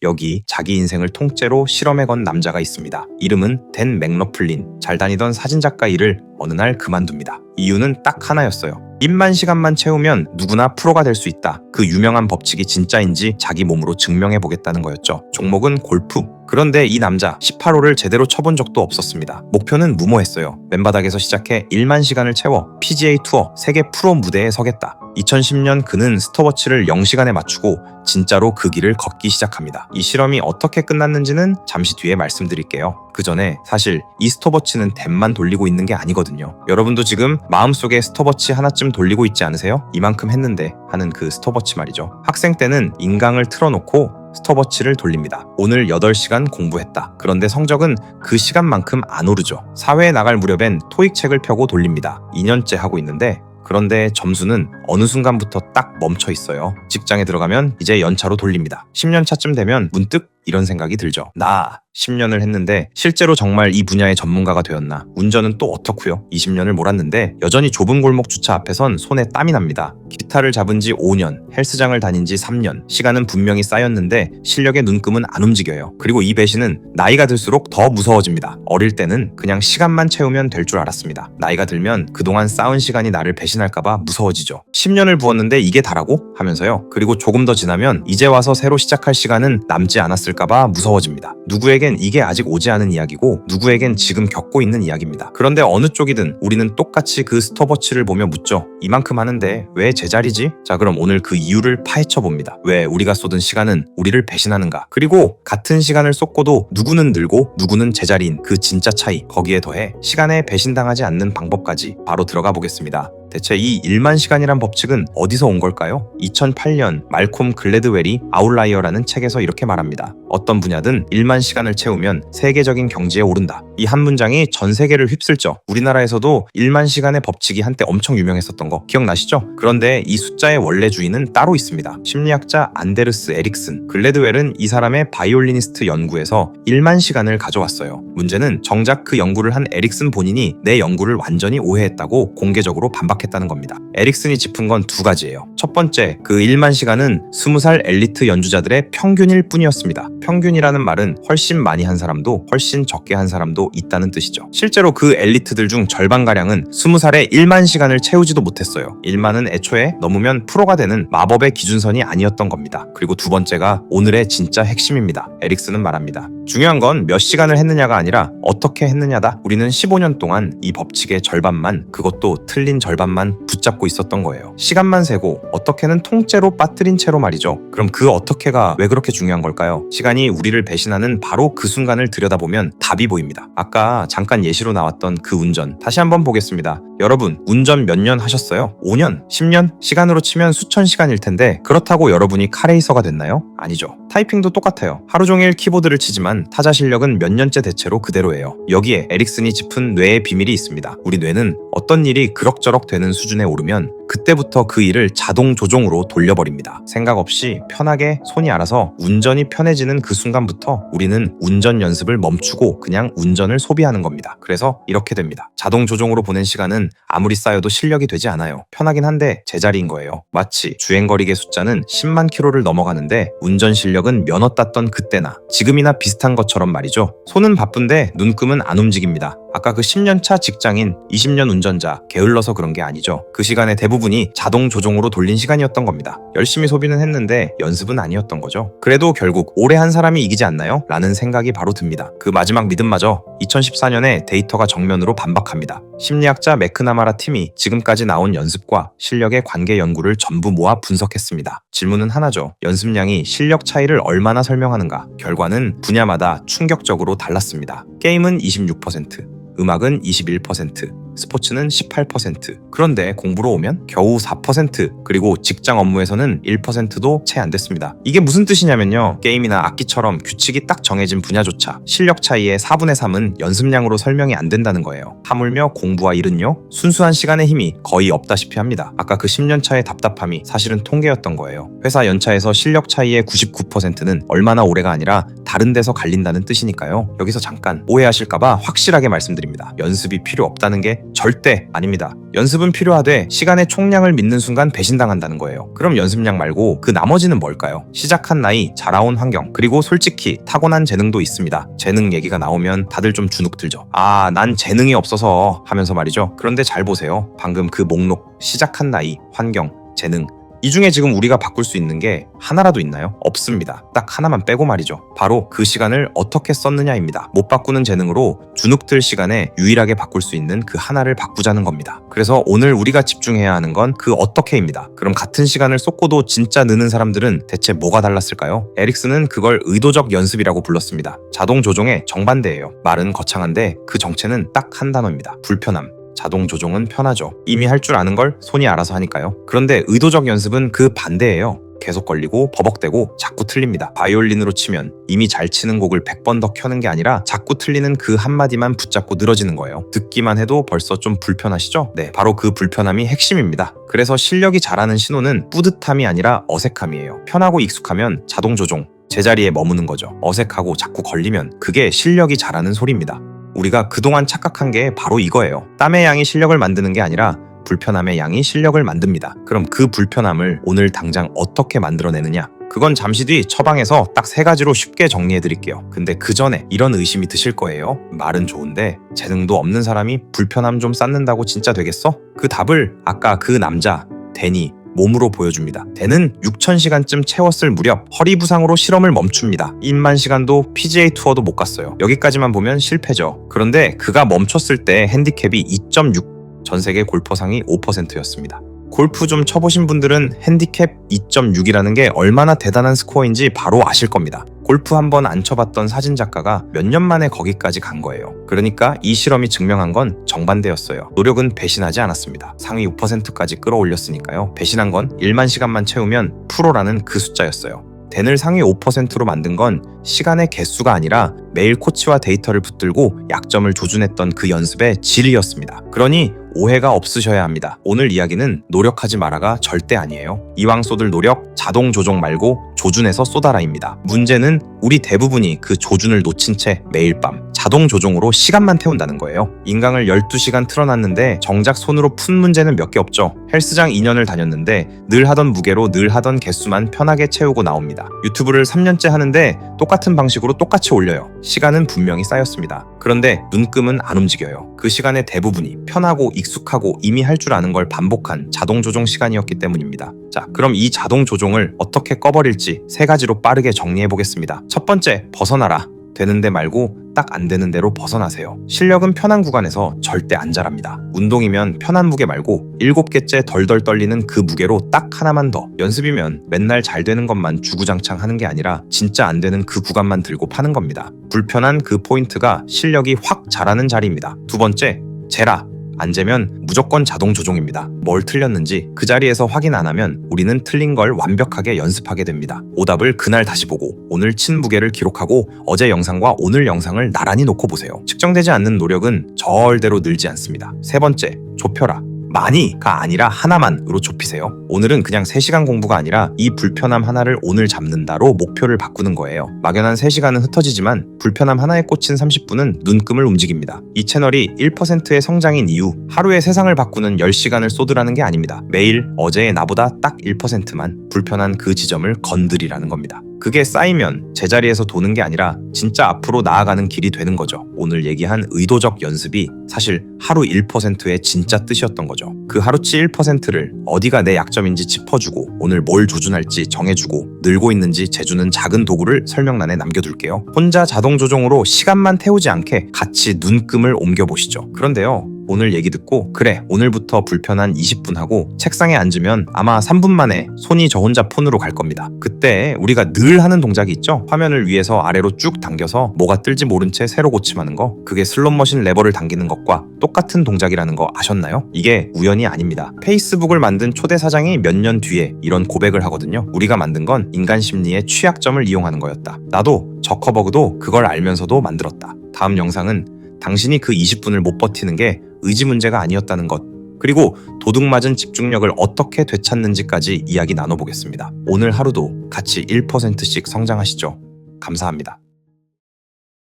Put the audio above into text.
여기 자기 인생을 통째로 실험에 건 남자가 있습니다. 이름은 댄 맥러플린. 잘 다니던 사진작가 일을 어느 날 그만둡니다. 이유는 딱 하나였어요. 입만 시간만 채우면 누구나 프로가 될 수 있다. 그 유명한 법칙이 진짜인지 자기 몸으로 증명해보겠다는 거였죠. 종목은 골프. 그런데 이 남자 18홀을 제대로 쳐본 적도 없었습니다. 목표는 무모했어요. 맨바닥에서 시작해 1만 시간을 채워 PGA 투어 세계 프로 무대에 서겠다. 2010년 그는 스톱워치를 0시간에 맞추고 진짜로 그 길을 걷기 시작합니다. 이 실험이 어떻게 끝났는지는 잠시 뒤에 말씀드릴게요. 그 전에 사실 이 스톱워치는 댐만 돌리고 있는 게 아니거든요. 여러분도 지금 마음속에 스톱워치 하나쯤 돌리고 있지 않으세요? 이만큼 했는데 하는 그 스톱워치 말이죠. 학생 때는 인강을 틀어놓고 스톱워치를 돌립니다. 오늘 8시간 공부했다. 그런데 성적은 그 시간만큼 안 오르죠. 사회에 나갈 무렵엔 토익 책을 펴고 돌립니다. 2년째 하고 있는데 그런데 점수는 어느 순간부터 딱 멈춰 있어요. 직장에 들어가면 이제 연차로 돌립니다. 10년 차쯤 되면 문득 이런 생각이 들죠. 나 10년을 했는데 실제로 정말 이 분야의 전문가가 되었나? 운전은 또 어떻고요? 20년을 몰았는데 여전히 좁은 골목 주차 앞에선 손에 땀이 납니다. 기타를 잡은 지 5년, 헬스장을 다닌 지 3년. 시간은 분명히 쌓였는데 실력의 눈금은 안 움직여요. 그리고 이 배신은 나이가 들수록 더 무서워집니다. 어릴 때는 그냥 시간만 채우면 될 줄 알았습니다. 나이가 들면 그동안 쌓은 시간이 나를 배신할까봐 무서워지죠. 10년을 부었는데 이게 다라고? 하면서요. 그리고 조금 더 지나면 이제 와서 새로 시작할 시간은 남지 않았을까봐 무서워집니다. 누구에겐 이게 아직 오지 않은 이야기고 누구에겐 지금 겪고 있는 이야기입니다. 그런데 어느 쪽이든 우리는 똑같이 그 스톱워치를 보며 묻죠. 이만큼 하는데 왜 제자리지? 자, 그럼 오늘 그 이유를 파헤쳐 봅니다. 왜 우리가 쏟은 시간은 우리를 배신하는가? 그리고 같은 시간을 쏟고도 누구는 늘고 누구는 제자리인 그 진짜 차이, 거기에 더해 시간에 배신당하지 않는 방법까지 바로 들어가 보겠습니다. 대체 이 1만 시간이란 법칙은 어디서 온 걸까요? 2008년 말콤 글래드웰이 아웃라이어라는 책에서 이렇게 말합니다. 어떤 분야든 1만 시간을 채우면 세계적인 경지에 오른다. 이 한 문장이 전 세계를 휩쓸죠. 우리나라에서도 1만 시간의 법칙이 한때 엄청 유명했었던 거 기억나시죠? 그런데 이 숫자의 원래 주인은 따로 있습니다. 심리학자 안데르스 에릭슨. 글래드웰은 이 사람의 바이올리니스트 연구에서 1만 시간을 가져왔어요. 문제는 정작 그 연구를 한 에릭슨 본인이 내 연구를 완전히 오해했다고 공개적으로 반박했다는 겁니다. 에릭슨이 짚은 건 두 가지예요. 첫 번째, 그 1만 시간은 20살 엘리트 연주자들의 평균일 뿐이었습니다. 평균이라는 말은 훨씬 많이 한 사람도 훨씬 적게 한 사람도 있다는 뜻이죠. 실제로 그 엘리트들 중 절반가량은 20살에 1만 시간을 채우지도 못했어요. 1만은 애초에 넘으면 프로가 되는 마법의 기준선이 아니었던 겁니다. 그리고 두 번째가 오늘의 진짜 핵심입니다. 에릭슨은 말합니다. 중요한 건 몇 시간을 했느냐가 아니라 어떻게 했느냐다. 우리는 15년 동안 이 법칙의 절반만, 그것도 틀린 절반만 붙잡고 있었던 거예요. 시간만 세고 어떻게는 통째로 빠뜨린 채로 말이죠. 그럼 그 어떻게가 왜 그렇게 중요한 걸까요? 시간이 우리를 배신하는 바로 그 순간을 들여다보면 답이 보입니다. 아까 잠깐 예시로 나왔던 그 운전 다시 한번 보겠습니다. 여러분, 운전 몇 년 하셨어요? 5년? 10년? 시간으로 치면 수천 시간일 텐데 그렇다고 여러분이 카레이서가 됐나요? 아니죠. 타이핑도 똑같아요. 하루 종일 키보드를 치지만 타자 실력은 몇 년째 대체로 그대로예요. 여기에 에릭슨이 짚은 뇌의 비밀이 있습니다. 우리 뇌는 어떤 일이 그럭저럭 되는 수준에 오르면 그때부터 그 일을 자동 조종으로 돌려버립니다. 생각 없이 편하게 손이 알아서 운전이 편해지는 그 순간부터 우리는 운전 연습을 멈추고 그냥 운전을 소비하는 겁니다. 그래서 이렇게 됩니다. 자동 조종으로 보낸 시간은 아무리 쌓여도 실력이 되지 않아요. 편하긴 한데 제자리인 거예요. 마치 주행거리계 숫자는 10만 킬로를 넘어가는데 운전 실력은 면허 땄던 그때나 지금이나 비슷한 것처럼 말이죠. 손은 바쁜데 눈금은 안 움직입니다. 아까 그 10년차 직장인, 20년 운전자 게을러서 그런 게 아니죠. 그 시간의 대부분이 자동 조종으로 돌린 시간이었던 겁니다. 열심히 소비는 했는데 연습은 아니었던 거죠. 그래도 결국 오래 한 사람이 이기지 않나요? 라는 생각이 바로 듭니다. 그 마지막 믿음마저 2014년에 데이터가 정면으로 반박합니다. 심리학자 매크나마라 팀이 지금까지 나온 연습과 실력의 관계 연구를 전부 모아 분석했습니다. 질문은 하나죠. 연습량이 실력 차이를 얼마나 설명하는가? 결과는 분야마다 충격적으로 달랐습니다. 게임은 26%, 음악은 21%, 스포츠는 18%. 그런데 공부로 오면 겨우 4%, 그리고 직장 업무에서는 1%도 채 안 됐습니다. 이게 무슨 뜻이냐면요. 게임이나 악기처럼 규칙이 딱 정해진 분야조차 실력 차이의 4분의 3은 연습량으로 설명이 안 된다는 거예요. 하물며 공부와 일은요. 순수한 시간의 힘이 거의 없다시피 합니다. 아까 그 10년 차의 답답함이 사실은 통계였던 거예요. 회사 연차에서 실력 차이의 99%는 얼마나 오래가 아니라 다른 데서 갈린다는 뜻이니까요. 여기서 잠깐 오해하실까봐 확실하게 말씀드립니다. 연습이 필요 없다는 게 절대 아닙니다. 연습은 필요하되 시간의 총량을 믿는 순간 배신당한다는 거예요. 그럼 연습량 말고 그 나머지는 뭘까요? 시작한 나이, 자라온 환경, 그리고 솔직히 타고난 재능도 있습니다. 재능 얘기가 나오면 다들 좀 주눅 들죠. 아, 난 재능이 없어서 하면서 말이죠. 그런데 잘 보세요. 방금 그 목록, 시작한 나이, 환경, 재능, 이 중에 지금 우리가 바꿀 수 있는 게 하나라도 있나요? 없습니다. 딱 하나만 빼고 말이죠. 바로 그 시간을 어떻게 썼느냐입니다. 못 바꾸는 재능으로 주눅들 시간에 유일하게 바꿀 수 있는 그 하나를 바꾸자는 겁니다. 그래서 오늘 우리가 집중해야 하는 건 그 어떻게입니다. 그럼 같은 시간을 쏟고도 진짜 느는 사람들은 대체 뭐가 달랐을까요? 에릭슨은 그걸 의도적 연습이라고 불렀습니다. 자동 조종의 정반대예요. 말은 거창한데 그 정체는 딱 한 단어입니다. 불편함. 자동 조종은 편하죠. 이미 할 줄 아는 걸 손이 알아서 하니까요. 그런데 의도적 연습은 그 반대예요. 계속 걸리고 버벅대고 자꾸 틀립니다. 바이올린으로 치면 이미 잘 치는 곡을 100번 더 켜는 게 아니라 자꾸 틀리는 그 한마디만 붙잡고 늘어지는 거예요. 듣기만 해도 벌써 좀 불편하시죠? 네, 바로 그 불편함이 핵심입니다. 그래서 실력이 자라는 신호는 뿌듯함이 아니라 어색함이에요. 편하고 익숙하면 자동 조종, 제자리에 머무는 거죠. 어색하고 자꾸 걸리면 그게 실력이 자라는 소리입니다. 우리가 그동안 착각한 게 바로 이거예요. 땀의 양이 실력을 만드는 게 아니라 불편함의 양이 실력을 만듭니다. 그럼 그 불편함을 오늘 당장 어떻게 만들어내느냐? 그건 잠시 뒤 처방에서 딱 3가지로 쉽게 정리해드릴게요. 근데 그 전에 이런 의심이 드실 거예요. 말은 좋은데 재능도 없는 사람이 불편함 좀 쌓는다고 진짜 되겠어? 그 답을 아까 그 남자, 댄이 몸으로 보여줍니다. 댄은 6,000시간쯤 채웠을 무렵 허리 부상으로 실험을 멈춥니다. 10,000시간도 PGA 투어도 못 갔어요. 여기까지만 보면 실패죠. 그런데 그가 멈췄을 때 핸디캡이 2.6, 전 세계 골퍼상이 5%였습니다. 골프 좀 쳐보신 분들은 핸디캡 2.6이라는 게 얼마나 대단한 스코어인지 바로 아실 겁니다. 골프 한번 안 쳐봤던 사진작가가 몇 년 만에 거기까지 간 거예요. 그러니까 이 실험이 증명한 건 정반대였어요. 노력은 배신하지 않았습니다. 상위 5%까지 끌어올렸으니까요. 배신한 건 10,000시간만 채우면 프로라는 그 숫자였어요. 댄을 상위 5%로 만든 건 시간의 개수가 아니라 매일 코치와 데이터를 붙들고 약점을 조준했던 그 연습의 질이었습니다. 그러니 오해가 없으셔야 합니다. 오늘 이야기는 노력하지 마라가 절대 아니에요. 이왕 쏟을 노력, 자동 조종 말고 조준해서 쏟아라입니다. 문제는 우리 대부분이 그 조준을 놓친 채 매일 밤 자동 조종으로 시간만 태운다는 거예요. 인강을 12시간 틀어놨는데 정작 손으로 푼 문제는 몇 개 없죠. 헬스장 2년을 다녔는데 늘 하던 무게로 늘 하던 개수만 편하게 채우고 나옵니다. 유튜브를 3년째 하는데 똑같은 방식으로 똑같이 올려요. 시간은 분명히 쌓였습니다. 그런데 눈금은 안 움직여요. 그 시간의 대부분이 편하고 익숙하고 이미 할 줄 아는 걸 반복한 자동 조종 시간이었기 때문입니다. 자, 그럼 이 자동 조종을 어떻게 꺼버릴지 3가지로 빠르게 정리해 보겠습니다. 첫 번째, 벗어나라. 되는데 말고 딱 안 되는 대로 벗어나세요. 실력은 편한 구간에서 절대 안 자랍니다. 운동이면 편한 무게 말고 7개째 덜덜 떨리는 그 무게로 딱 하나만 더. 연습이면 맨날 잘 되는 것만 주구장창 하는 게 아니라 진짜 안 되는 그 구간만 들고 파는 겁니다. 불편한 그 포인트가 실력이 확 자라는 자리입니다. 두 번째, 재라. 안 재면 무조건 자동 조종입니다. 뭘 틀렸는지 그 자리에서 확인 안 하면 우리는 틀린 걸 완벽하게 연습하게 됩니다. 오답을 그날 다시 보고 오늘 친 무게를 기록하고 어제 영상과 오늘 영상을 나란히 놓고 보세요. 측정되지 않는 노력은 절대로 늘지 않습니다. 세 번째, 좁혀라. 많이가 아니라 하나만으로 좁히세요. 오늘은 그냥 3시간 공부가 아니라 이 불편함 하나를 오늘 잡는다로 목표를 바꾸는 거예요. 막연한 3시간은 흩어지지만 불편함 하나에 꽂힌 30분은 눈금을 움직입니다. 이 채널이 1%의 성장인 이유, 하루에 세상을 바꾸는 10시간을 쏟으라는 게 아닙니다. 매일 어제의 나보다 딱 1%만 불편한 그 지점을 건드리라는 겁니다. 그게 쌓이면 제자리에서 도는 게 아니라 진짜 앞으로 나아가는 길이 되는 거죠. 오늘 얘기한 의도적 연습이 사실 하루 1%의 진짜 뜻이었던 거죠. 그 하루치 1%를 어디가 내 약점인지 짚어주고 오늘 뭘 조준할지 정해주고 늘고 있는지 재주는 작은 도구를 설명란에 남겨둘게요. 혼자 자동 조종으로 시간만 태우지 않게 같이 눈금을 옮겨보시죠. 그런데요, 오늘 얘기 듣고 그래 오늘부터 불편한 20분 하고 책상에 앉으면 아마 3분 만에 손이 저 혼자 폰으로 갈 겁니다. 그때 우리가 늘 하는 동작이 있죠. 화면을 위에서 아래로 쭉 당겨서 뭐가 뜰지 모른 채 세로 고침하는 거. 그게 슬롯머신 레버를 당기는 것과 똑같은 동작이라는 거 아셨나요? 이게 우연이 아닙니다. 페이스북을 만든 초대 사장이 몇 년 뒤에 이런 고백을 하거든요. 우리가 만든 건 인간 심리의 취약점을 이용하는 거였다. 나도 저커버그도 그걸 알면서도 만들었다. 다음 영상은 당신이 그 20분을 못 버티는 게 의지 문제가 아니었다는 것, 그리고 도둑맞은 집중력을 어떻게 되찾는지까지 이야기 나눠보겠습니다. 오늘 하루도 같이 1%씩 성장하시죠. 감사합니다.